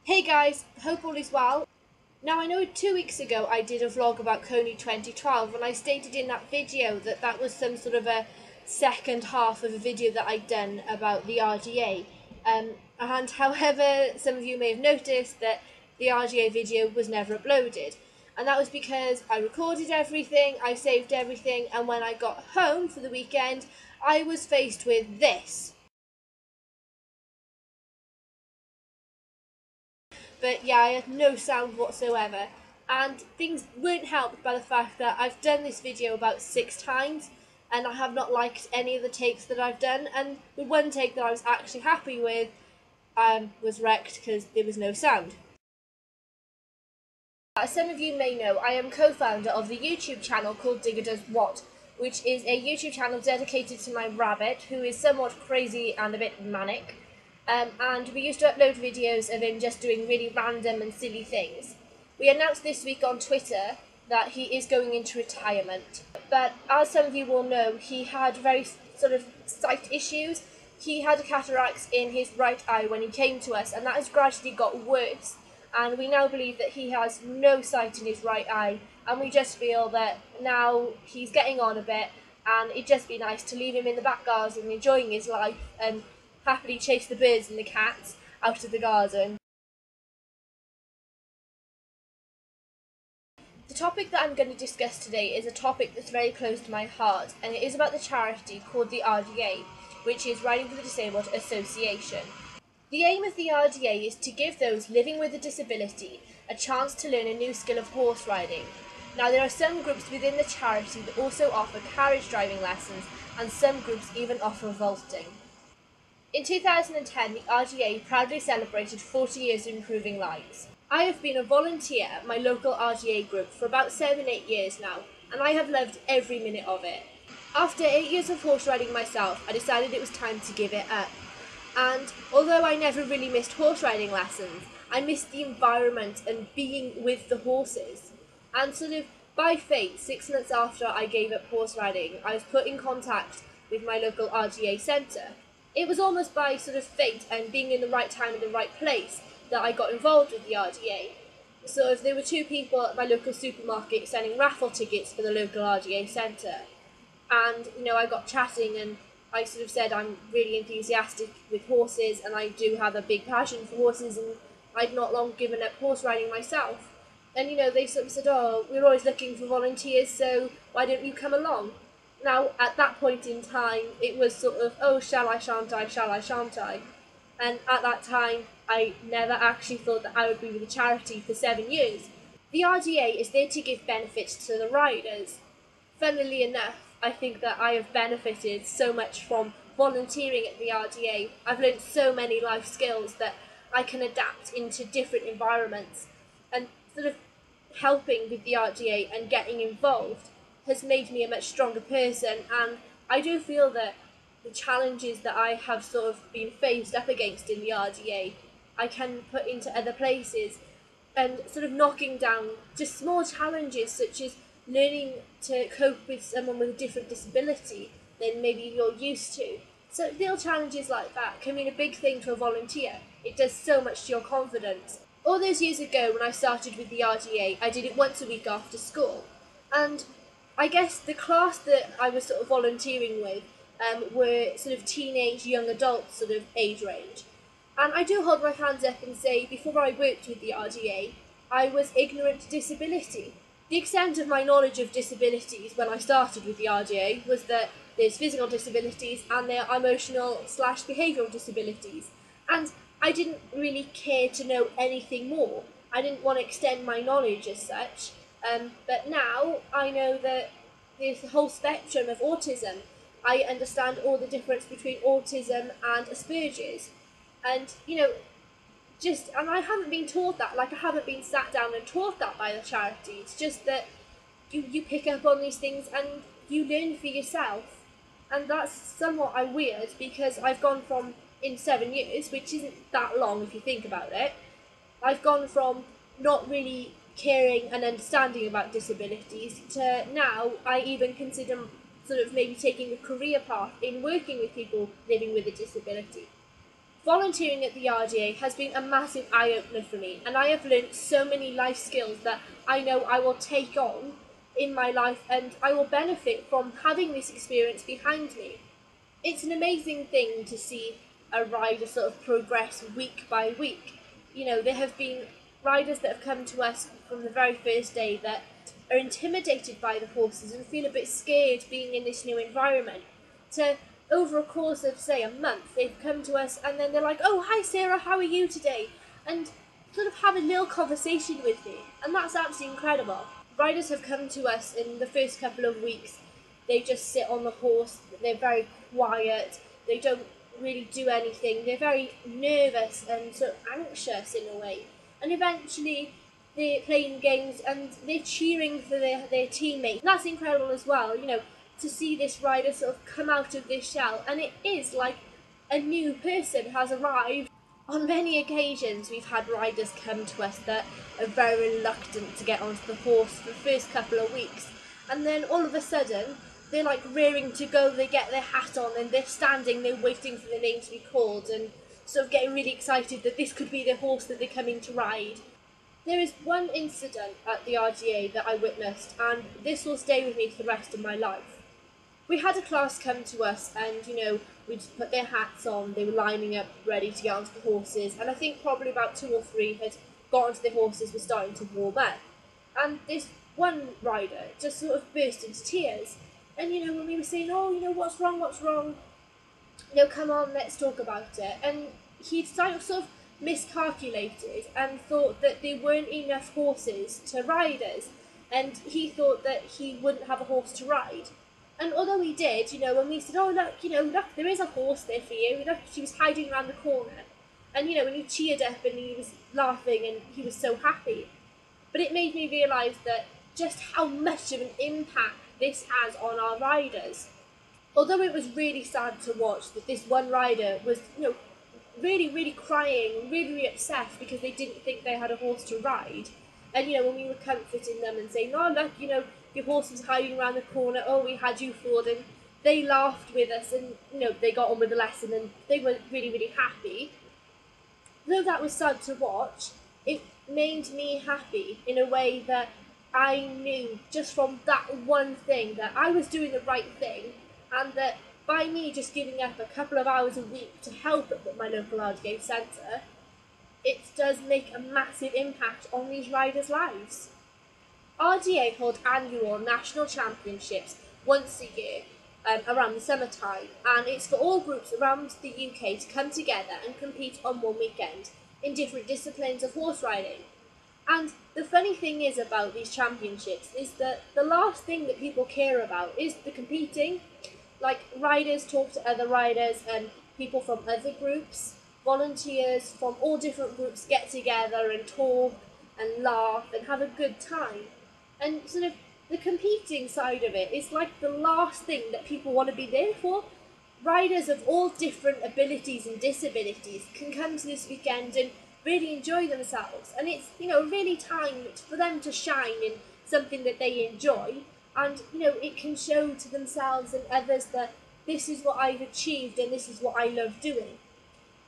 Hey guys, hope all is well. Now I know 2 weeks ago I did a vlog about Coney 2012 and I stated in that video that that was some sort of a second half of a video that I'd done about the R.D.A. And however, some of you may have noticed that the R.D.A. video was never uploaded. And that was because I recorded everything, I saved everything, and when I got home for the weekend, I was faced with this. But yeah, I had no sound whatsoever. And things weren't helped by the fact that I've done this video about 6 times and I have not liked any of the takes that I've done. And the one take that I was actually happy with was wrecked because there was no sound. As some of you may know, I am co-founder of the YouTube channel called Digger Does What, which is a YouTube channel dedicated to my rabbit, who is somewhat crazy and a bit manic. And we used to upload videos of him just doing really random and silly things. We announced this week on Twitter that he is going into retirement. But as some of you will know, he had very sort of sight issues. He had cataracts in his right eye when he came to us, and that has gradually got worse. And we now believe that he has no sight in his right eye, and we just feel that now he's getting on a bit, and it'd just be nice to leave him in the back garden enjoying his life and happily chase the birds and the cats out of the garden. The topic that I'm going to discuss today is a topic that's very close to my heart, and it is about the charity called the R.D.A., which is Riding for the Disabled Association. The aim of the R.D.A. is to give those living with a disability a chance to learn a new skill of horse riding. Now, there are some groups within the charity that also offer carriage driving lessons, and some groups even offer vaulting. In 2010, the R.D.A. proudly celebrated 40 years of improving lives. I have been a volunteer at my local R.D.A. group for about 7-8 years now, and I have loved every minute of it. After 8 years of horse riding myself, I decided it was time to give it up. And although I never really missed horse riding lessons, I missed the environment and being with the horses. And sort of by fate, 6 months after I gave up horse riding, I was put in contact with my local R.D.A. centre. It was almost by sort of fate and being in the right time in the right place that I got involved with the R.D.A. So if there were 2 people at my local supermarket selling raffle tickets for the local R.D.A. centre, and I got chatting and I sort of said I'm really enthusiastic with horses and I do have a big passion for horses, and I'd not long given up horse riding myself. And they sort of said, oh, we're always looking for volunteers, so why don't you come along? Now, at that point in time, it was sort of, oh, shall I, shan't I, shall I, shan't I? And at that time, I never actually thought that I would be with a charity for 7 years. The R.D.A. is there to give benefits to the riders. Funnily enough, I think that I have benefited so much from volunteering at the R.D.A. I've learned so many life skills that I can adapt into different environments, and sort of helping with the R.D.A. and getting involved has made me a much stronger person. And I do feel that the challenges that I have sort of been faced up against in the R.D.A. I can put into other places, and sort of knocking down just small challenges such as learning to cope with someone with a different disability than maybe you're used to. So little challenges like that can mean a big thing to a volunteer. It does so much to your confidence. All those years ago when I started with the R.D.A., I did it once a week after school. And I guess the class that I was sort of volunteering with were sort of teenage, young adult sort of age range. And I do hold my hands up and say, before I worked with the R.D.A., I was ignorant to disability. The extent of my knowledge of disabilities when I started with the R.D.A. was that there's physical disabilities and there are emotional/behavioural disabilities. And I didn't really care to know anything more. I didn't want to extend my knowledge as such. But now I know that there's the whole spectrum of autism. I understand all the difference between autism and Asperger's. And, and I haven't been taught that. Like, I haven't been sat down and taught that by the charity. It's just that you pick up on these things and you learn for yourself. And that's somewhat weird, because I've gone from, in 7 years, which isn't that long if you think about it, I've gone from not really caring and understanding about disabilities to now I even consider sort of maybe taking a career path in working with people living with a disability. Volunteering at the R.D.A. has been a massive eye-opener for me, and I have learned so many life skills that I know I will take on in my life, and I will benefit from having this experience behind me. It's an amazing thing to see a rider sort of progress week by week. There have been riders that have come to us from the very first day that are intimidated by the horses and feel a bit scared being in this new environment. To over a course of, say, a month, they've come to us and then they're like, "Oh, hi Sarah, how are you today?" And sort of have a little conversation with me, and that's absolutely incredible. Riders have come to us in the first couple of weeks. They just sit on the horse, they're very quiet, they don't really do anything, they're very nervous and sort of anxious in a way. And eventually they're playing games and they're cheering for their teammates. And that's incredible as well, to see this rider sort of come out of this shell, and it is like a new person has arrived. On many occasions we've had riders come to us that are very reluctant to get onto the horse for the first couple of weeks, and then all of a sudden they're like rearing to go, they get their hat on and they're standing, they're waiting for their name to be called and sort of getting really excited that this could be the horse that they're coming to ride. There is one incident at the R.D.A. that I witnessed, and this will stay with me for the rest of my life. We had a class come to us and, we'd put their hats on, they were lining up ready to get onto the horses, and I think probably about 2 or 3 had got onto their horses, were starting to warm up. And this one rider just sort of burst into tears. And, when we were saying, "Oh, what's wrong? Come on, let's talk about it." And he'd sort of miscalculated and thought that there weren't enough horses to ride us. And he thought that he wouldn't have a horse to ride. And although he did, when we said, "Oh, look, there is a horse there for you," look, she was hiding around the corner. And, when he cheered up and he was laughing and he was so happy. But it made me realise that just how much of an impact this has on our riders. Although it was really sad to watch that this one rider was, really, really crying, really, really upset because they didn't think they had a horse to ride. And, when we were comforting them and saying, "Oh, look, your horse was hiding around the corner, oh, we had you fooled," and they laughed with us and, they got on with the lesson and they were really, really happy. Though that was sad to watch, it made me happy in a way that I knew just from that one thing that I was doing the right thing, and that by me just giving up a couple of hours a week to help at my local R.D.A. centre, it does make a massive impact on these riders' lives. R.D.A. hold annual national championships once a year around the summertime, and it's for all groups around the UK to come together and compete on one weekend in different disciplines of horse riding. And the funny thing is about these championships is that the last thing that people care about is the competing. Like, riders talk to other riders and people from other groups, volunteers from all different groups get together and talk and laugh and have a good time. And sort of the competing side of it is like the last thing that people want to be there for. Riders of all different abilities and disabilities can come to this weekend and really enjoy themselves, and it's really time for them to shine in something that they enjoy, and it can show to themselves and others that this is what I've achieved and this is what I love doing.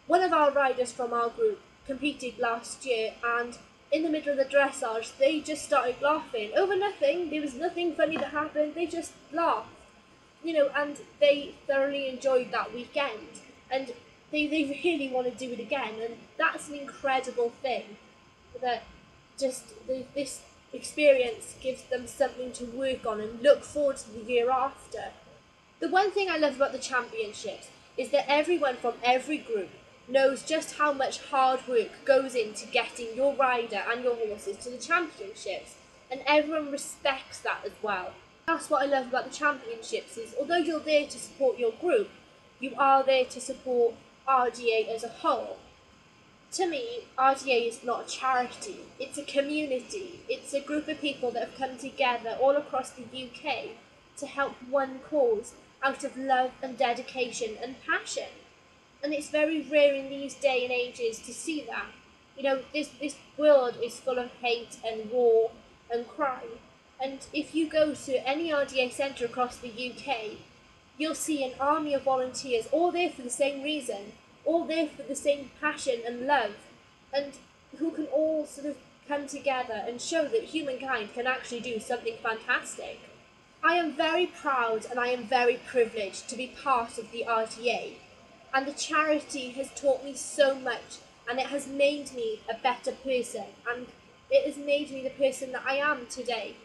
One of our riders from our group competed last year, and in the middle of the dressage they just started laughing over nothing. There was nothing funny that happened, they just laughed, and they thoroughly enjoyed that weekend, and they really want to do it again, and that's an incredible thing, that just this experience gives them something to work on and look forward to the year after. The one thing I love about the championships is that everyone from every group knows just how much hard work goes into getting your rider and your horses to the championships, and everyone respects that as well. That's what I love about the championships, is although you're there to support your group, you are there to support R.D.A. as a whole. To me, R.D.A. is not a charity, it's a community. It's a group of people that have come together all across the UK to help one cause out of love and dedication and passion. And it's very rare in these day and ages to see that. This world is full of hate and war and crime. And if you go to any R.D.A. centre across the UK, you'll see an army of volunteers all there for the same reason, all there for the same passion and love, and who can all sort of come together and show that humankind can actually do something fantastic. I am very proud and I am very privileged to be part of the R.D.A, and the charity has taught me so much, and it has made me a better person, and it has made me the person that I am today.